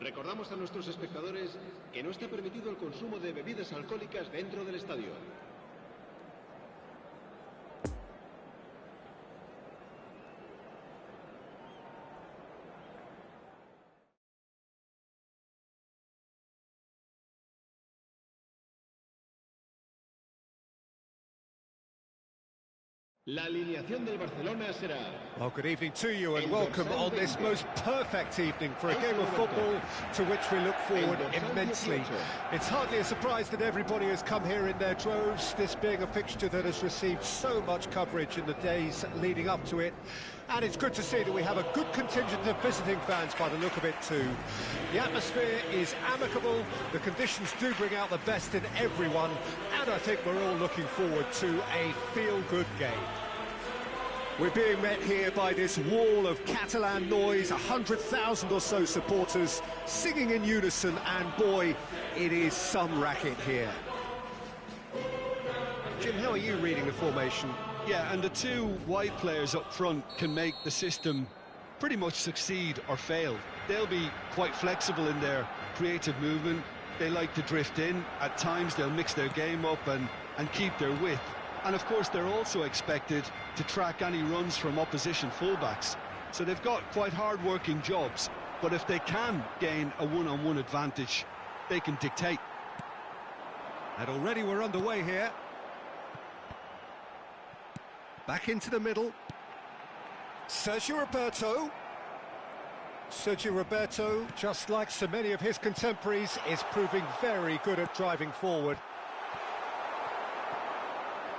Recordamos a nuestros espectadores que no está permitido el consumo de bebidas alcohólicas dentro del estadio. La alineación del Barcelona será... Well, good evening to you and welcome on this most perfect evening for a game of football to which we look forward immensely. It's hardly a surprise that everybody has come here in their droves, this being a fixture that has received so much coverage in the days leading up to it. And it's good to see that we have a good contingent of visiting fans by the look of it too. The atmosphere is amicable, the conditions do bring out the best in everyone, and I think we're all looking forward to a feel-good game. We're being met here by this wall of Catalan noise, 100,000 or so supporters singing in unison, and boy, it is some racket here. Jim, how are you reading the formation? Yeah, and the two wide players up front can make the system pretty much succeed or fail. They'll be quite flexible in their creative movement. They like to drift in. At times they'll mix their game up and keep their width. And of course they're also expected to track any runs from opposition fullbacks. So they've got quite hard-working jobs, but if they can gain a one-on-one advantage, they can dictate. And already we're underway here. Back into the middle. Sergio Roberto. Sergio Roberto, just like so many of his contemporaries, is proving very good at driving forward.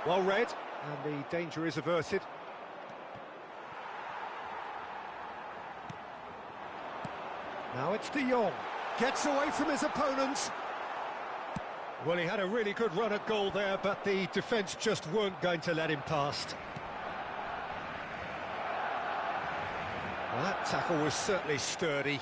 Well read, and the danger is averted. Now it's De Jong. Gets away from his opponents. Well, he had a really good run at goal there, but the defence just weren't going to let him past. Well, that tackle was certainly sturdy.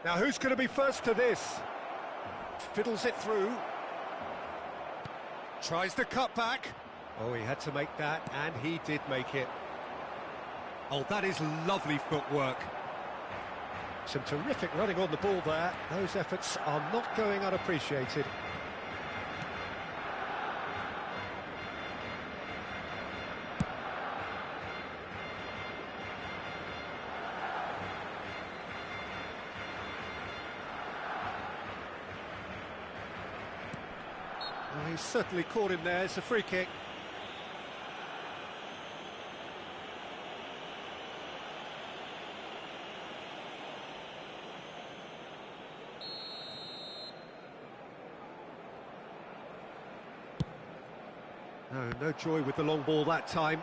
Now, who's going to be first to this? Fiddles it through. Tries the cut back. Oh, he had to make that, and he did make it. Oh, that is lovely footwork. Some terrific running on the ball there. Those efforts are not going unappreciated. Well, he's certainly caught him there. It's a free kick. No joy with the long ball that time.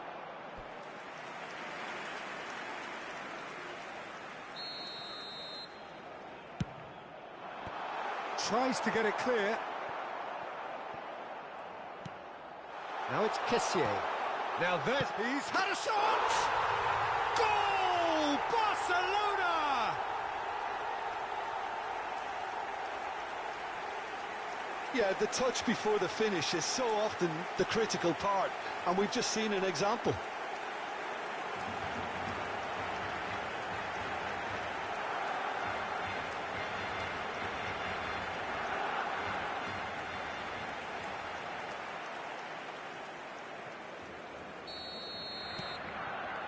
Tries to get it clear. Now it's Kessié. Now he's had a shot! Goal! Barcelona! Yeah, the touch before the finish is so often the critical part, and we've just seen an example.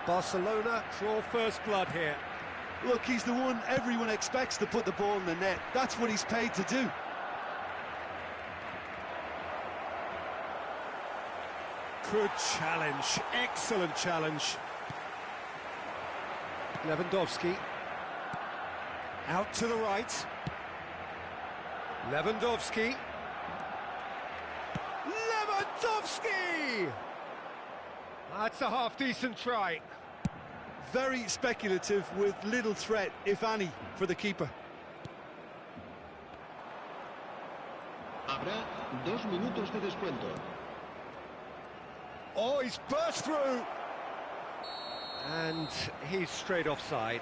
Barcelona draw first blood here. Look, he's the one everyone expects to put the ball in the net. That's what he's paid to do. Good challenge, excellent challenge. Lewandowski. Out to the right. Lewandowski. Lewandowski! That's a half-decent try. Very speculative with little threat, if any, for the keeper. Habrá 2 minutos de descuento. Oh, he's burst through! And he's straight offside.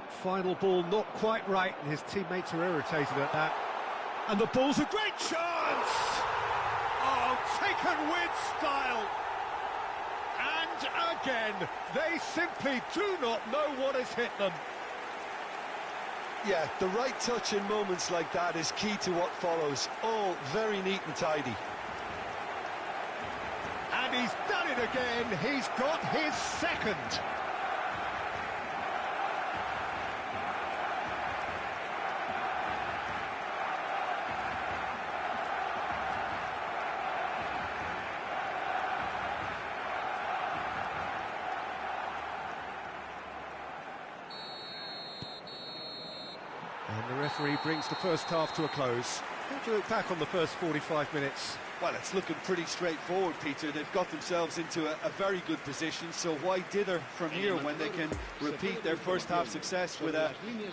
Final ball not quite right, and his teammates are irritated at that. And the ball's a great chance! Oh, taken with style! And again, they simply do not know what has hit them. Yeah, the right touch in moments like that is key to what follows. All very neat and tidy. And he's done it again. He's got his second. And the referee brings the first half to a close. How do you look back on the first 45 minutes? Well, it's looking pretty straightforward, Peter. They've got themselves into a very good position, so why dither from here when they can repeat their first half success with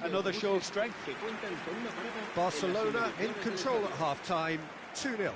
another show of strength? Barcelona in control at half-time, 2-0.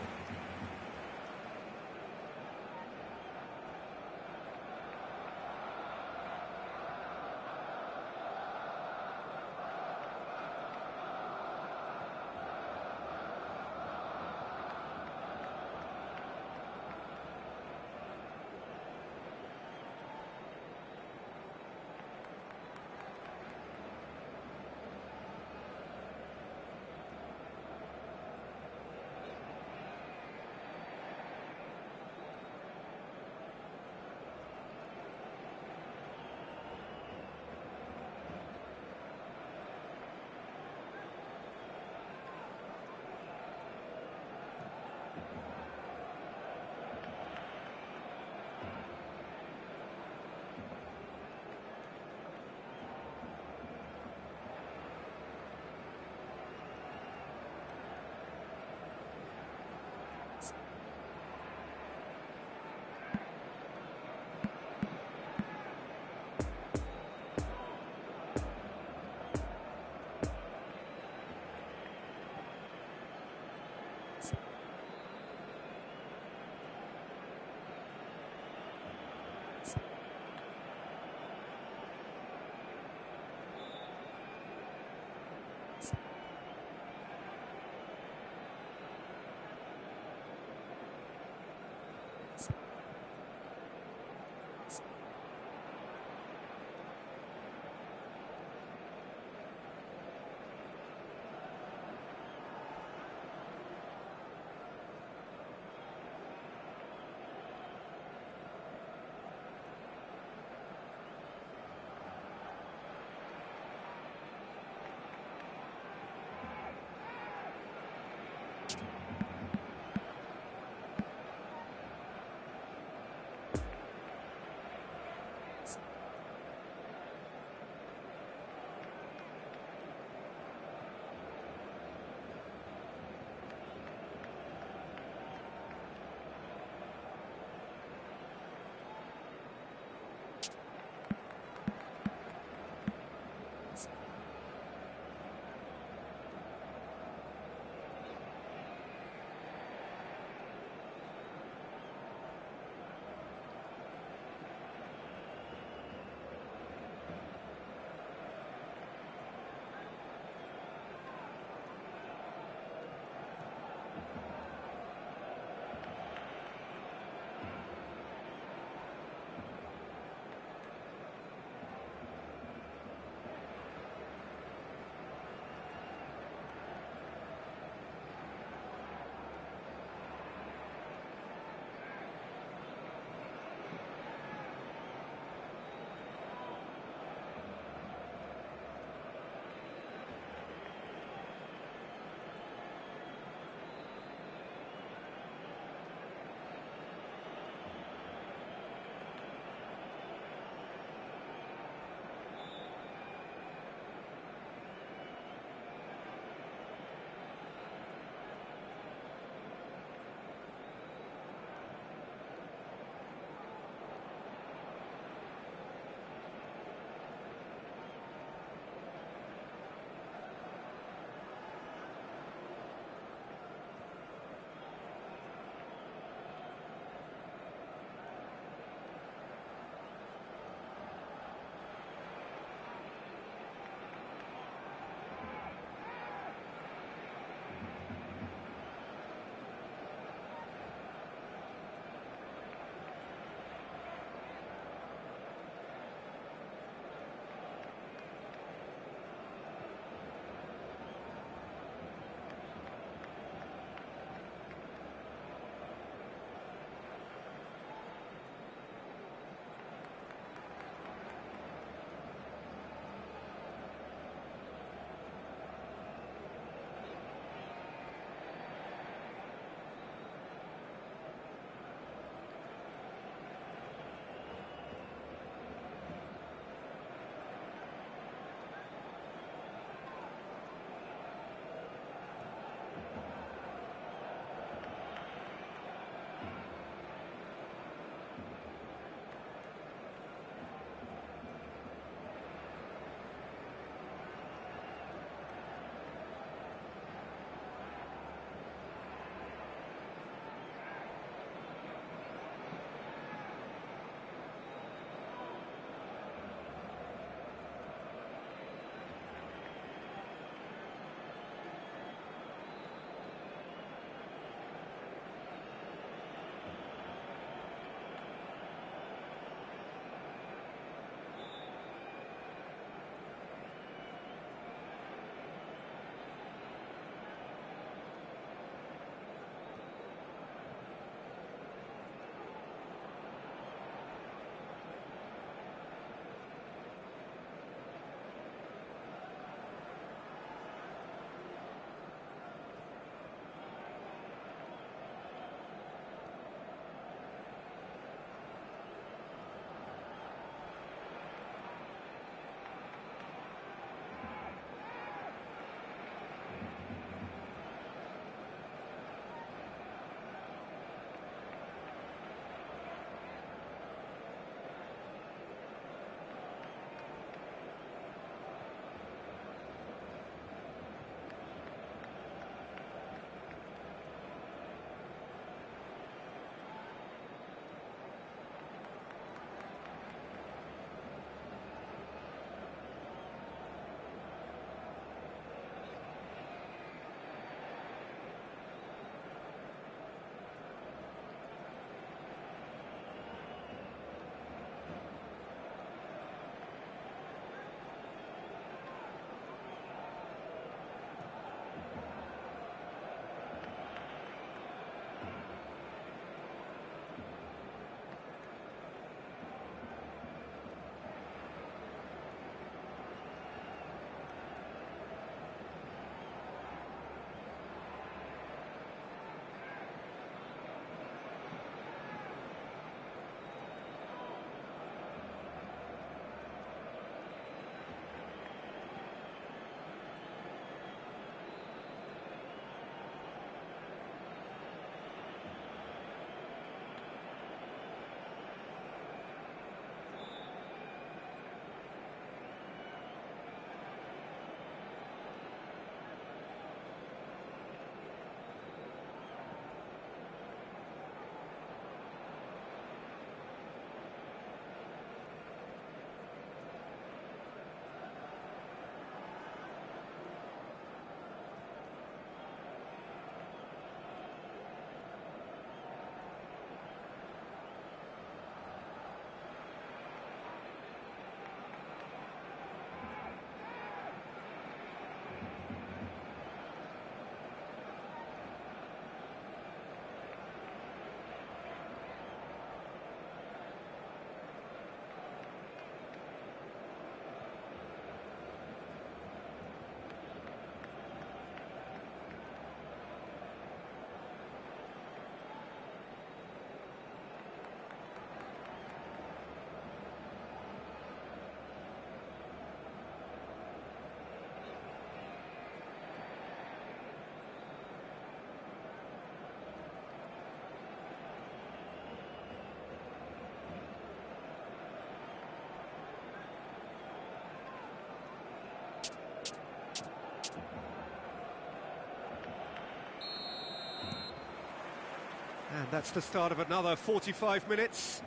And that's the start of another 45 minutes.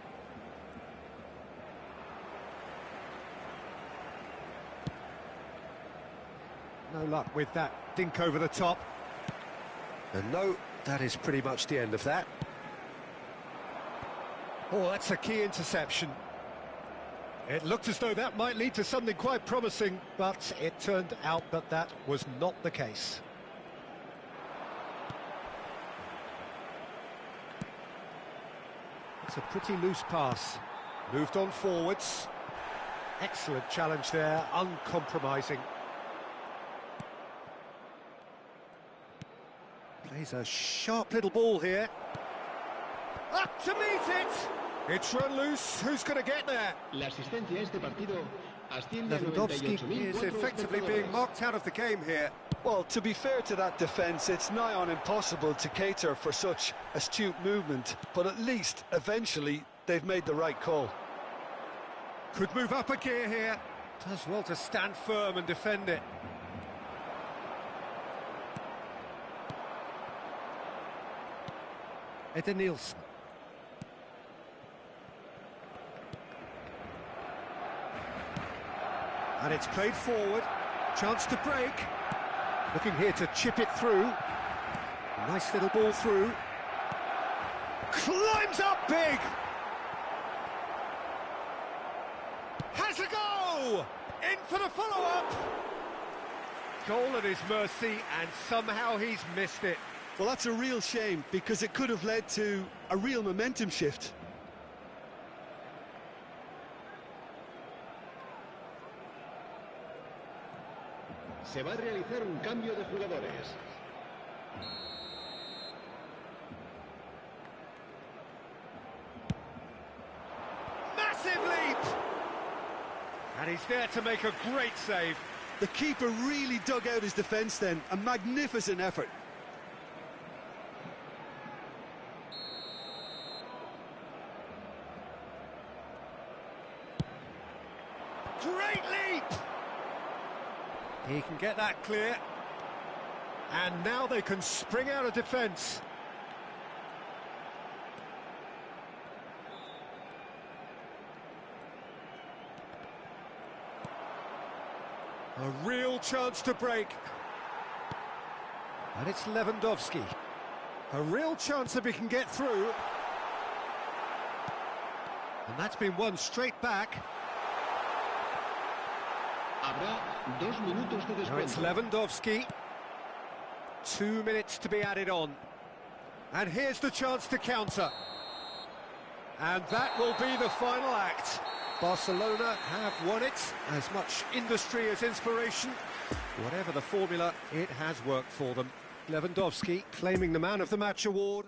No luck with that dink over the top. And no, that is pretty much the end of that. Oh, that's a key interception. It looked as though that might lead to something quite promising, but it turned out that that was not the case. It's a pretty loose pass. Moved on forwards. Excellent challenge there, uncompromising. Plays a sharp little ball here. Up to meet it! It's run loose, who's going to get there? La asistencia a este partido asciende a Lewandowski is effectively being marked out of the game here. Well, to be fair to that defence, it's nigh on impossible to cater for such astute movement, but at least, eventually, they've made the right call. Could move up a gear here. Does well to stand firm and defend it. Eder Nielsen. And it's played forward. Chance to break. Looking here to chip it through. Nice little ball through. Climbs up big! Has a go! In for the follow-up! Goal at his mercy, and somehow he's missed it. Well, that's a real shame, because it could have led to a real momentum shift. Se va a realizar un cambio de jugadores. Massive leap! And he's there to make a great save. The keeper really dug out his defence then. A magnificent effort. Great leap! He can get that clear. And now they can spring out of defence. A real chance to break. And it's Lewandowski. A real chance if he can get through. And that's been won straight back. Habrá 2 minutos de Now it's descuento. Lewandowski. 2 minutes to be added on. And here's the chance to counter. And that will be the final act. Barcelona have won it. As much industry as inspiration. Whatever the formula, it has worked for them. Lewandowski claiming the Man of the Match award.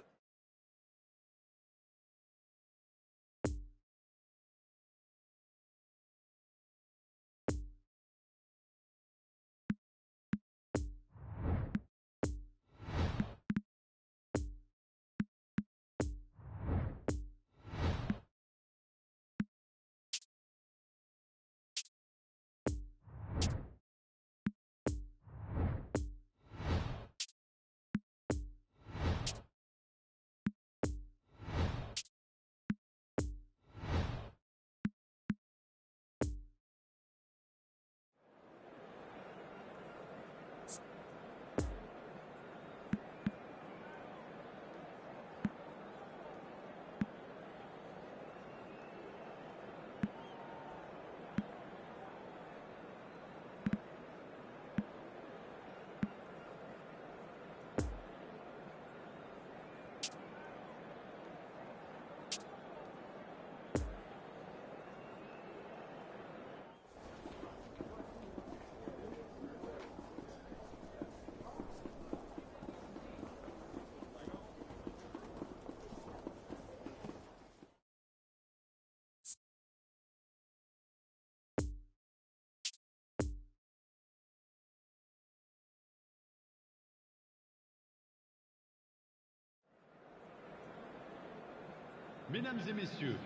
Mesdames et messieurs,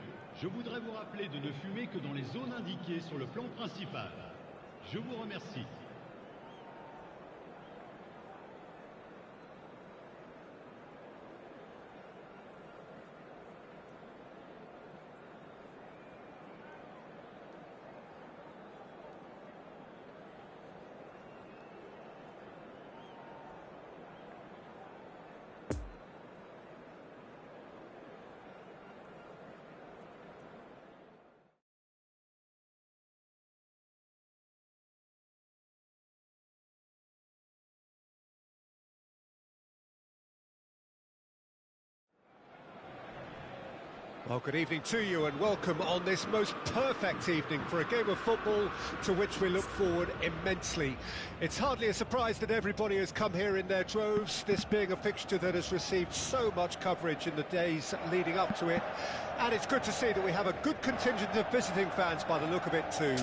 je voudrais vous rappeler de ne fumer que dans les zones indiquées sur le plan principal. Je vous remercie. Well, good evening to you and welcome on this most perfect evening for a game of football to which we look forward immensely. It's hardly a surprise that everybody has come here in their droves, this being a fixture that has received so much coverage in the days leading up to it. And it's good to see that we have a good contingent of visiting fans by the look of it too.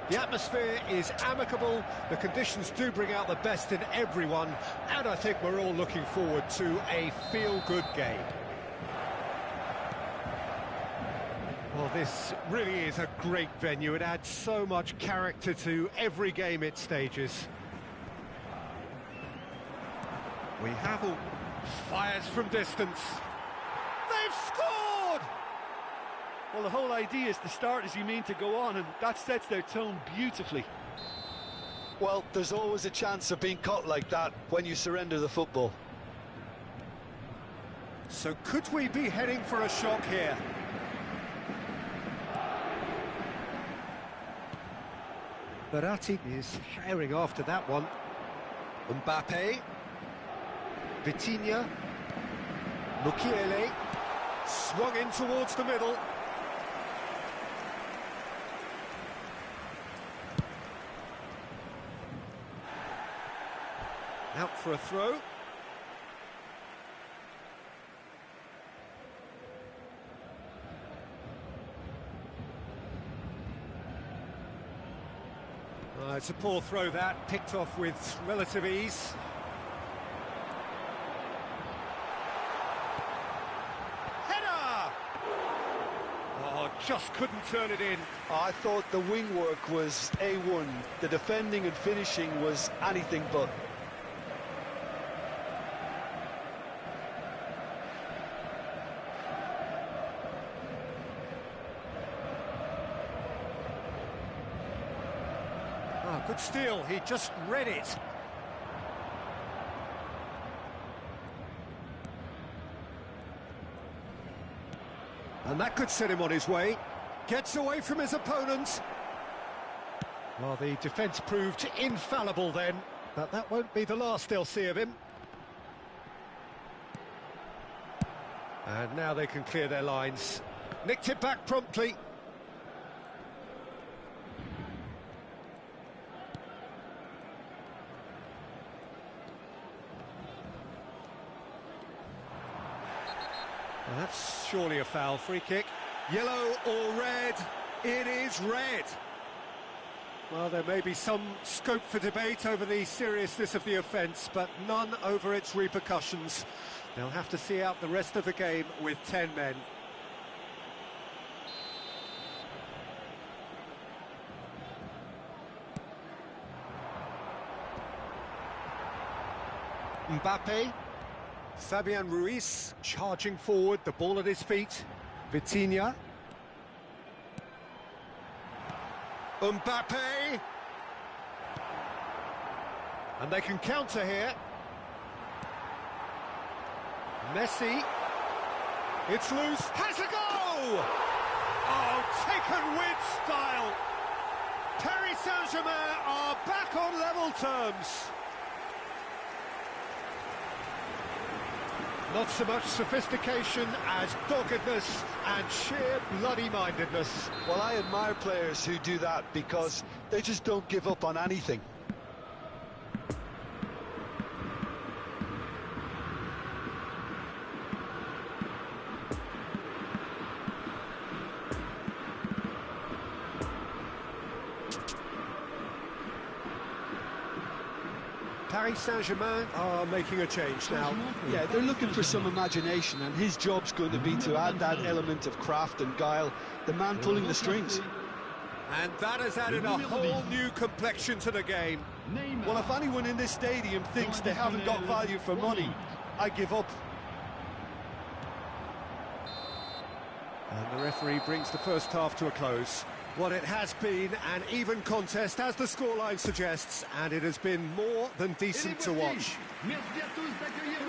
The atmosphere is amicable, the conditions do bring out the best in everyone, and I think we're all looking forward to a feel-good game. Well, this really is a great venue. It adds so much character to every game it stages. We have all fires from distance. They've scored! Well, the whole idea is to start as you mean to go on, and that sets their tone beautifully. Well, there's always a chance of being caught like that when you surrender the football. So could we be heading for a shock here? Verratti is herring after that one. Mbappe. Vitinha. Mukiele. Swung in towards the middle. Out for a throw. It's a poor throw that, picked off with relative ease. Header! Oh, just couldn't turn it in. I thought the wing work was A1. The defending and finishing was anything but. Good steal, he just read it. And that could set him on his way. Gets away from his opponent. Well, the defence proved infallible then, but that won't be the last they'll see of him. And now they can clear their lines. Nicked it back promptly. Well, that's surely a foul. Free kick. Yellow or red? It is red. Well, there may be some scope for debate over the seriousness of the offence, but none over its repercussions. They'll have to see out the rest of the game with 10 men. Mbappe. Fabian Ruiz charging forward, the ball at his feet. Vitinha. Mbappe. And they can counter here. Messi. It's loose. Has a go! Oh, taken with style. Paris Saint-Germain are back on level terms. Not so much sophistication as doggedness and sheer bloody-mindedness. Well, I admire players who do that because they just don't give up on anything. Paris Saint-Germain are making a change now. Yeah, they're looking for some imagination, and his job's going to be to add that element of craft and guile, the man pulling the strings. And that has added a whole new complexion to the game. Well, if anyone in this stadium thinks they haven't got value for money, I give up. And the referee brings the first half to a close. Well, it has been an even contest, as the scoreline suggests, and it has been more than decent to watch.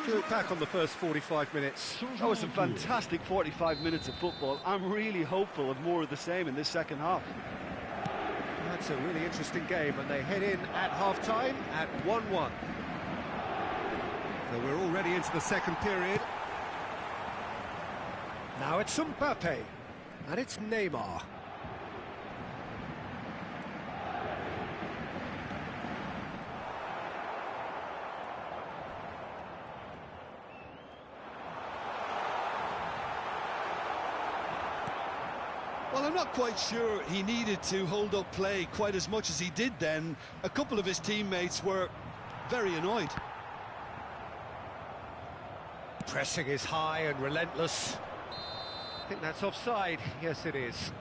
Look back on the first 45 minutes. That was a fantastic 45 minutes of football. I'm really hopeful of more of the same in this second half. That's a really interesting game, and they head in at half-time at 1-1. So we're already into the second period. Now it's Mbappe, and it's Neymar. Well, I'm not quite sure he needed to hold up play quite as much as he did then. A couple of his teammates were very annoyed. Pressing is high and relentless. I think that's offside. Yes, it is.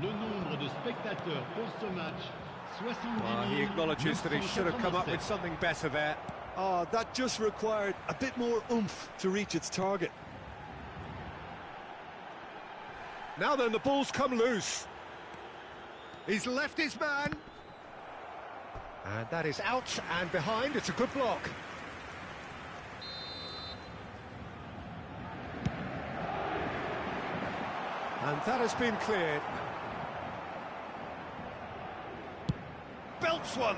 Le nombre de spectateurs pour ce match, 70 He acknowledges that he should have come up with something better there. Oh, that just required a bit more oomph to reach its target. Now then, the ball's come loose. He's left his man. And that is out and behind. It's a good block. And that has been cleared. Belts one.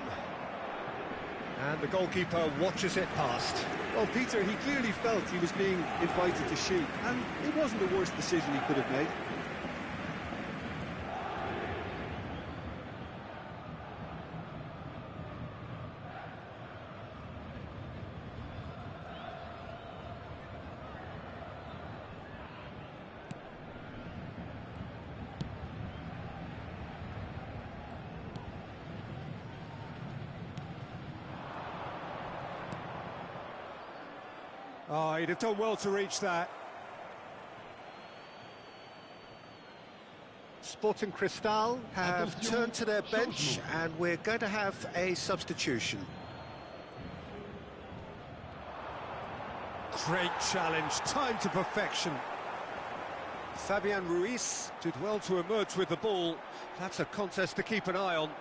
And the goalkeeper watches it past. Well, Peter, he clearly felt he was being invited to shoot, and it wasn't the worst decision he could have made. Oh, he'd have done well to reach that. Sporting Cristal have turned to their bench, and we're going to have a substitution. Great challenge, timed to perfection. Fabian Ruiz did well to emerge with the ball. That's a contest to keep an eye on.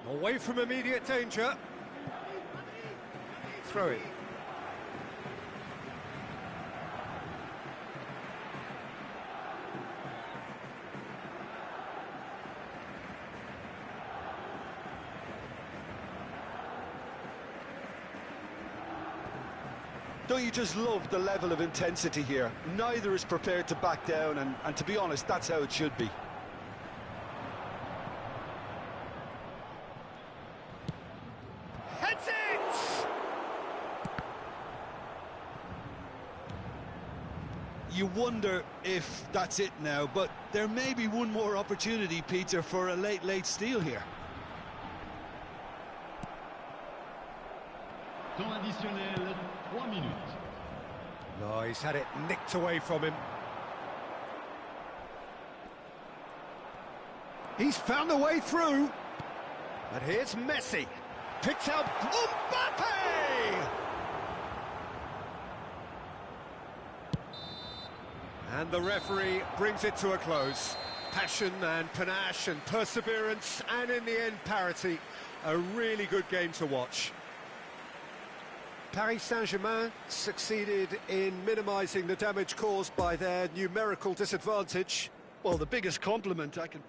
Away from immediate danger. Throw it. Don't you just love the level of intensity here? Neither is prepared to back down, and to be honest, that's how it should be. Heads it! You wonder if that's it now, but there may be one more opportunity, Peter, for a late steal here. Temps additionnel, 3 minutes. No, he's had it nicked away from him. He's found a way through. And here's Messi. Picks out Mbappe! And the referee brings it to a close. Passion and panache and perseverance, and in the end, parity. A really good game to watch. Paris Saint-Germain succeeded in minimising the damage caused by their numerical disadvantage. Well, the biggest compliment I can...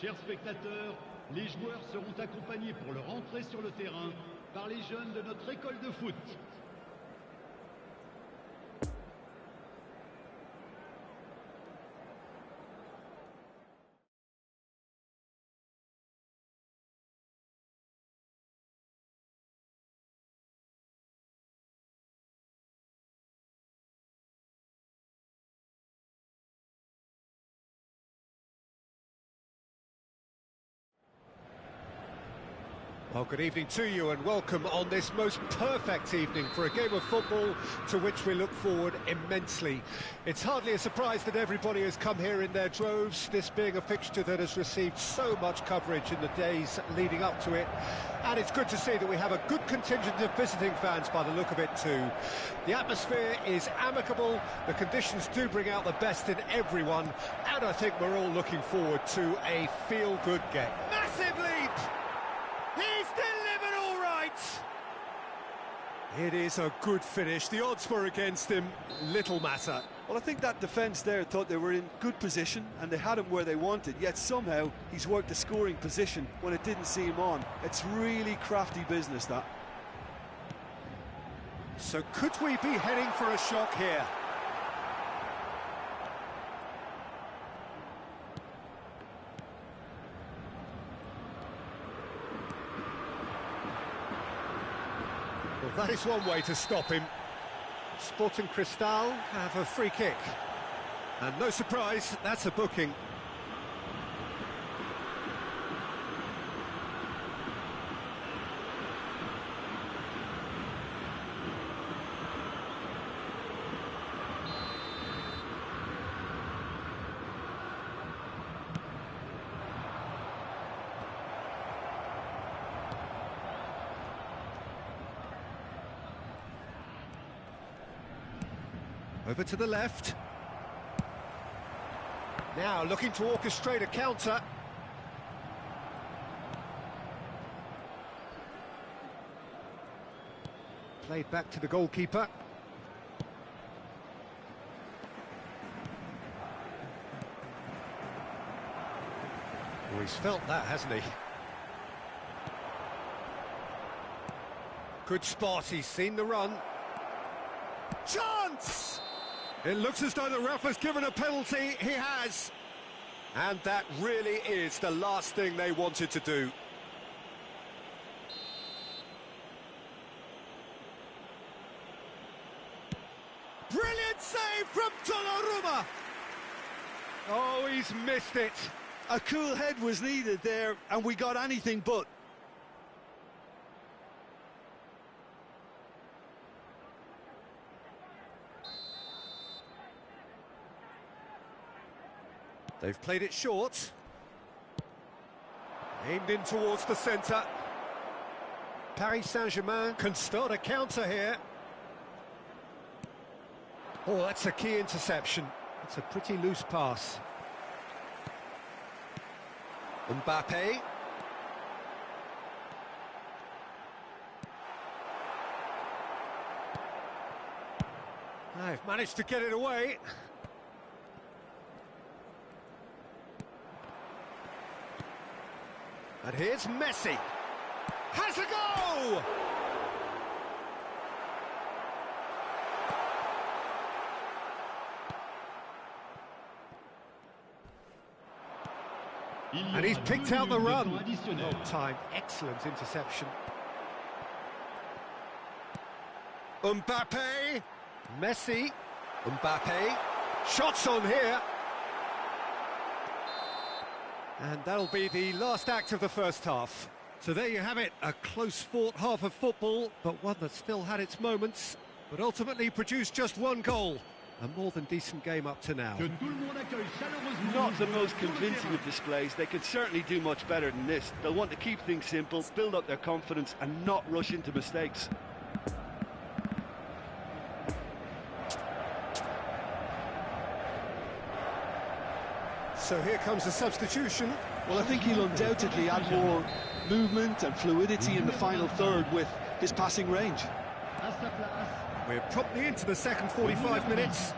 Chers spectateurs, les joueurs seront accompagnés pour leur entrée sur le terrain par les jeunes de notre école de foot. Well, good evening to you and welcome on this most perfect evening for a game of football to which we look forward immensely. It's hardly a surprise that everybody has come here in their droves, this being a fixture that has received so much coverage in the days leading up to it. And it's good to see that we have a good contingent of visiting fans by the look of it too. The atmosphere is amicable, the conditions do bring out the best in everyone, and I think we're all looking forward to a feel-good game. Massive leap! He's delivered all right! It is a good finish. The odds were against him. Little matter. Well, I think that defence there thought they were in good position and they had him where they wanted, yet somehow he's worked a scoring position when it didn't see him on. It's really crafty business, that. So could we be heading for a shock here? Well, that is one way to stop him. Sporting Cristal have a free kick. And no surprise, that's a booking. Over to the left. Now looking to orchestrate a counter. Played back to the goalkeeper. Oh, he's felt that, hasn't he? Good spot, he's seen the run. Chance! It looks as though the ref has given a penalty. He has. And that really is the last thing they wanted to do. Brilliant save from Donnarumma. Oh, he's missed it. A cool head was needed there, and we got anything but. They've played it short. Aimed in towards the centre. Paris Saint-Germain can start a counter here. Oh, that's a key interception. It's a pretty loose pass. Mbappe. They've managed to get it away. And here's Messi. Has a go! And he's picked out the run. Well timed, excellent interception. Mbappe. Messi. Mbappe. Shots on here. And that'll be the last act of the first half. So there you have it, a close-fought half of football, but one that still had its moments, but ultimately produced just one goal. A more than decent game up to now. Not the most convincing of displays. They could certainly do much better than this. They'll want to keep things simple, build up their confidence and not rush into mistakes. So here comes the substitution. Well, I think he'll undoubtedly add more movement and fluidity in the final third with his passing range. We're promptly into the second 45 minutes.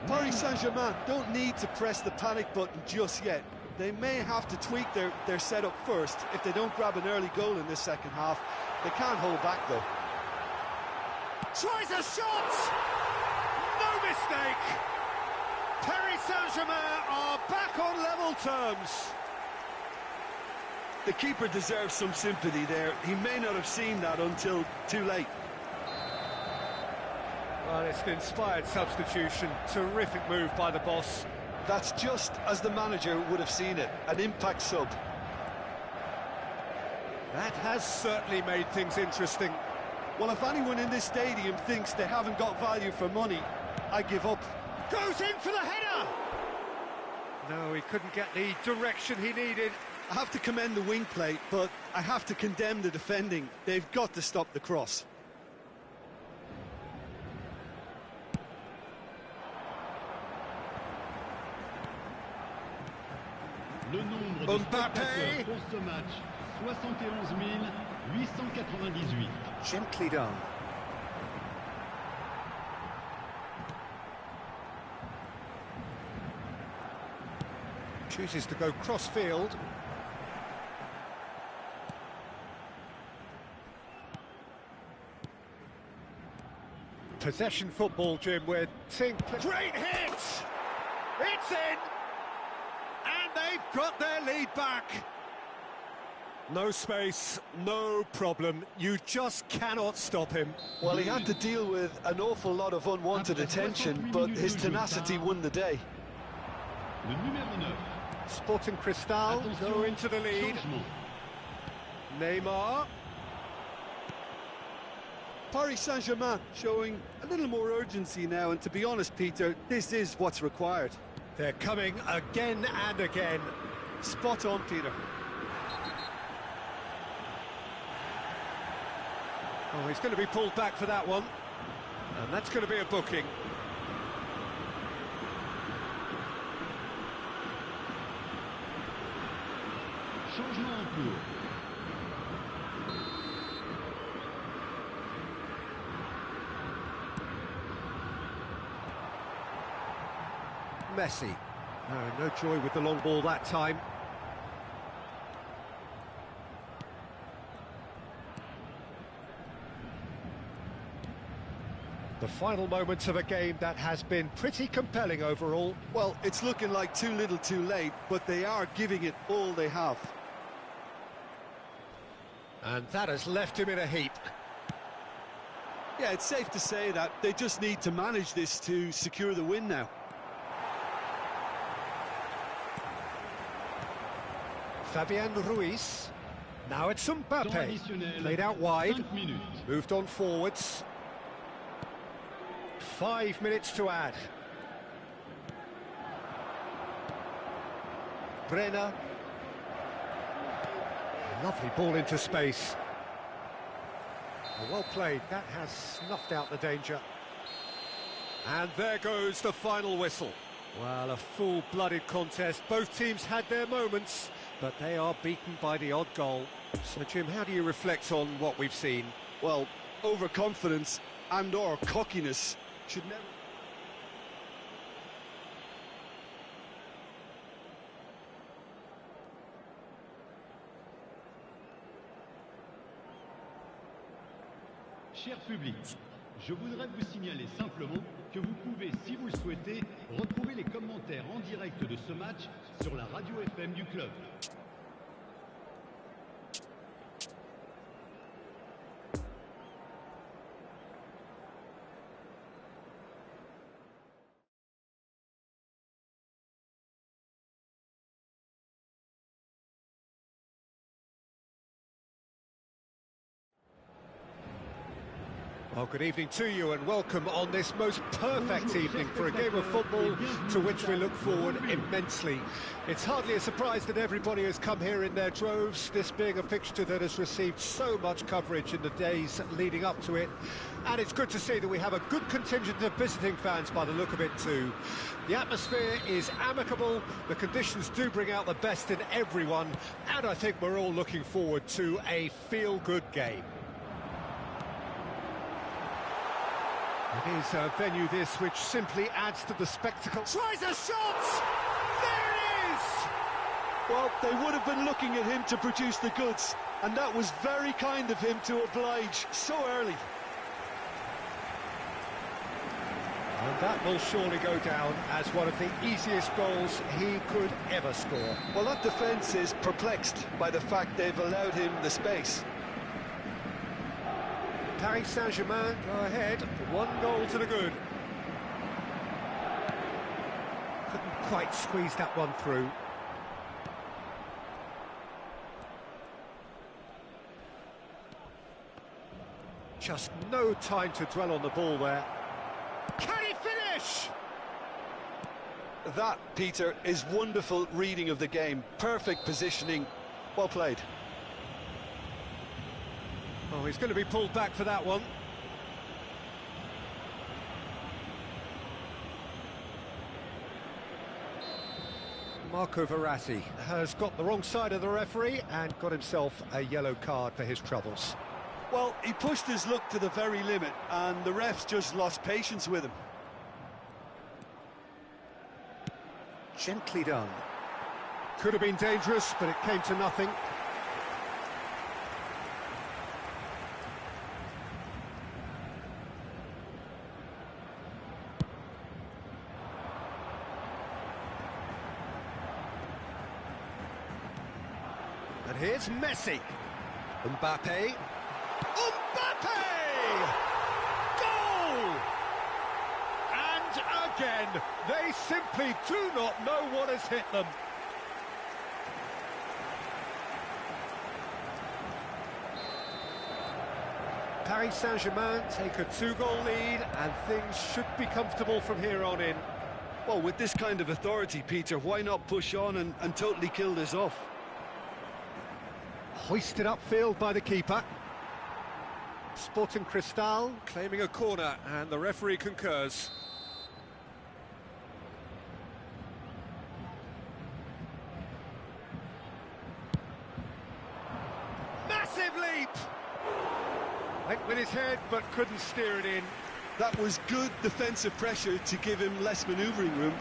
Paris Saint-Germain don't need to press the panic button just yet. They may have to tweak their setup first if they don't grab an early goal in this second half. They can't hold back though. Tries a shot! No mistake! Paris Saint-Germain are back on level terms. The keeper deserves some sympathy there. He may not have seen that until too late. Well, it's an inspired substitution. Terrific move by the boss. That's just as the manager would have seen it. An impact sub. That has certainly made things interesting. Well, if anyone in this stadium thinks they haven't got value for money, I give up. Goes in for the header! No, he couldn't get the direction he needed. I have to commend the wing play, but I have to condemn the defending. They've got to stop the cross. Le nombre de spectateurs pour ce match, 71 898. Gently done. Chooses to go cross-field. Possession football, Jim, with Tink. Great hit! It's in! And they've got their lead back. No space, no problem. You just cannot stop him. Well, he had to deal with an awful lot of unwanted attention, but his tenacity won the day. Le numéro 9. Sporting Cristal go into the lead. Changement. Neymar. Paris Saint-Germain showing a little more urgency now, and to be honest, Peter, this is what's required. They're coming again and again. Spot on, Peter. Oh, he's going to be pulled back for that one. And that's going to be a booking. Changement en cours. Messi. No joy with the long ball that time. The final moments of a game that has been pretty compelling overall. Well, it's looking like too little too late, but they are giving it all they have. And that has left him in a heap. Yeah, it's safe to say that they just need to manage this to secure the win now. Fabian Ruiz. Now it's Temps Mbappe. additionnel. Played out wide. 5 minutes. Moved on forwards. 5 minutes to add. Brenner. Lovely ball into space. Well played. That has snuffed out the danger. And there goes the final whistle. Well, a full-blooded contest. Both teams had their moments, but they are beaten by the odd goal. So, Jim, how do you reflect on what we've seen? Well, overconfidence and or cockiness should never... Cher public, je voudrais vous signaler simplement que vous pouvez, si vous le souhaitez, retrouver les commentaires en direct de ce match sur la radio FM du club. Well, good evening to you and welcome on this most perfect evening for a game of football to which we look forward immensely. It's hardly a surprise that everybody has come here in their droves, this being a fixture that has received so much coverage in the days leading up to it. And it's good to see that we have a good contingent of visiting fans by the look of it too. The atmosphere is amicable, the conditions do bring out the best in everyone, and I think we're all looking forward to a feel-good game. It is a venue this which simply adds to the spectacle. Tries a shot! There it is! Well, they would have been looking at him to produce the goods, and that was very kind of him to oblige so early. And that will surely go down as one of the easiest goals he could ever score. Well, that defence is perplexed by the fact they've allowed him the space. Paris Saint-Germain go ahead, 1 goal to the good. Couldn't quite squeeze that one through. Just no time to dwell on the ball there. Can he finish? That, Peter, is wonderful reading of the game. Perfect positioning. Well played. Oh, he's going to be pulled back for that one. Marco Verratti has got the wrong side of the referee and got himself a yellow card for his troubles. Well, he pushed his luck to the very limit, and the refs just lost patience with him. Gently done. Could have been dangerous, but it came to nothing. And here's Messi. Mbappe. Mbappe! Goal! And again, they simply do not know what has hit them. Paris Saint-Germain take a 2-goal lead, and things should be comfortable from here on in. Well, with this kind of authority, Peter, why not push on and totally kill this off? Hoisted upfield by the keeper. Sporting Cristal claiming a corner, and the referee concurs. Massive leap! Went with his head, but couldn't steer it in. That was good defensive pressure to give him less manoeuvring room.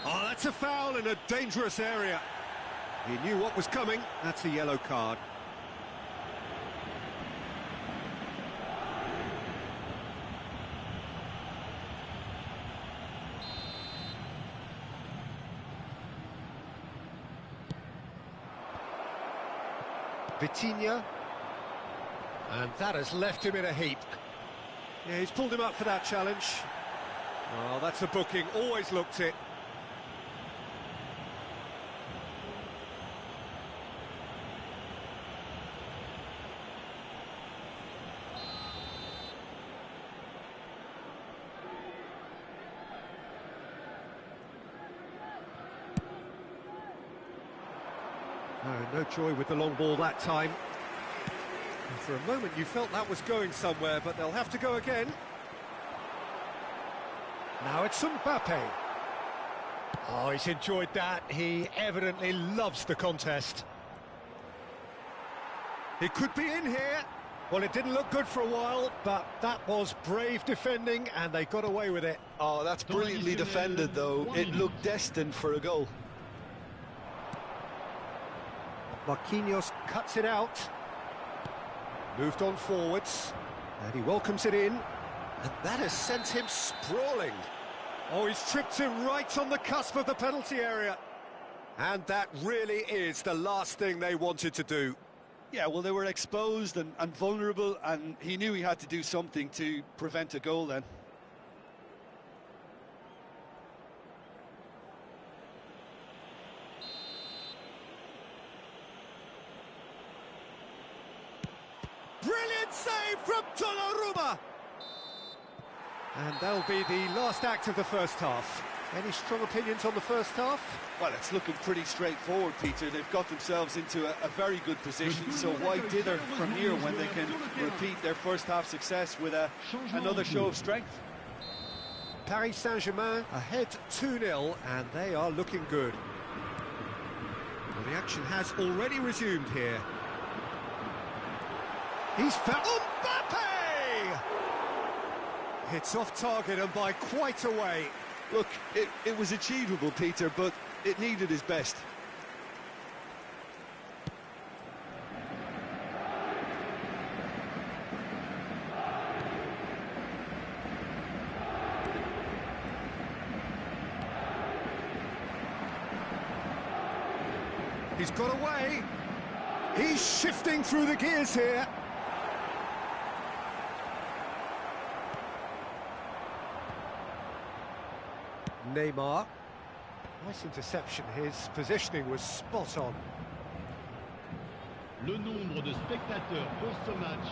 Oh, that's a foul in a dangerous area. He knew what was coming. That's a yellow card. Vitinha. And that has left him in a heap. Yeah, he's pulled him up for that challenge. Oh, that's a booking. Always looked it. No joy with the long ball that time. And for a moment you felt that was going somewhere, but they'll have to go again. Now it's Mbappe. Oh, he's enjoyed that. He evidently loves the contest. It could be in here. Well, it didn't look good for a while, but that was brave defending, and they got away with it. Oh, that's brilliantly defended, though. It looked destined for a goal. Marquinhos cuts it out. Moved on forwards. And he welcomes it in. And that has sent him sprawling. Oh, he's tripped him right on the cusp of the penalty area. And that really is the last thing they wanted to do. Yeah, well, they were exposed and vulnerable, and he knew he had to do something to prevent a goal then. Brilliant save from Donnarumma! And that'll be the last act of the first half. Any strong opinions on the first half? Well, it's looking pretty straightforward, Peter. They've got themselves into a very good position, so why dither from here when they can repeat their first half success with another show of strength? Paris Saint-Germain ahead 2-0, and they are looking good. Well, the action has already resumed here. He's found Mbappe! It's off target and by quite a way. Look, it was achievable, Peter, but it needed his best. He's got away. He's shifting through the gears here. Neymar. Nice interception, his positioning was spot on. Le nombre de spectateurs pour ce match,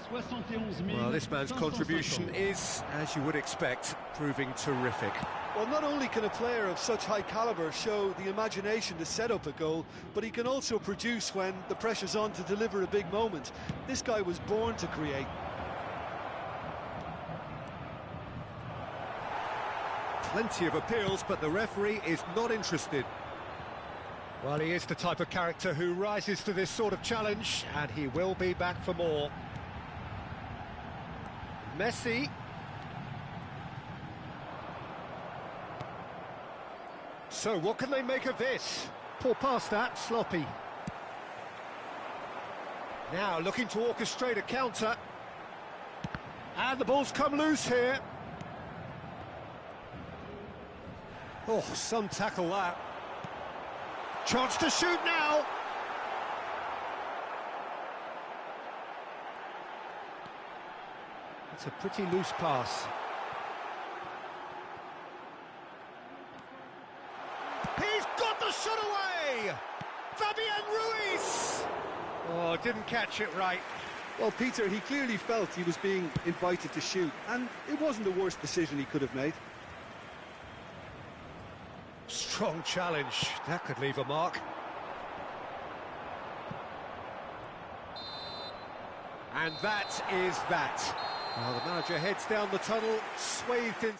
71 000. Well, this man's contribution is, as you would expect, proving terrific. Well, not only can a player of such high calibre show the imagination to set up a goal, but he can also produce when the pressure's on to deliver a big moment. This guy was born to create. Plenty of appeals, but the referee is not interested. Well, he is the type of character who rises to this sort of challenge, and he will be back for more. Messi. So, what can they make of this? Poor pass that, sloppy. Now, looking to orchestrate a counter. And the ball's come loose here. Oh, some tackle that. Chance to shoot now. It's a pretty loose pass. He's got the shot away! Fabian Ruiz! Oh, didn't catch it right. Well, Peter, he clearly felt he was being invited to shoot, and it wasn't the worst decision he could have made. Strong challenge. That could leave a mark. And that is that. Well, the manager heads down the tunnel, swathed in...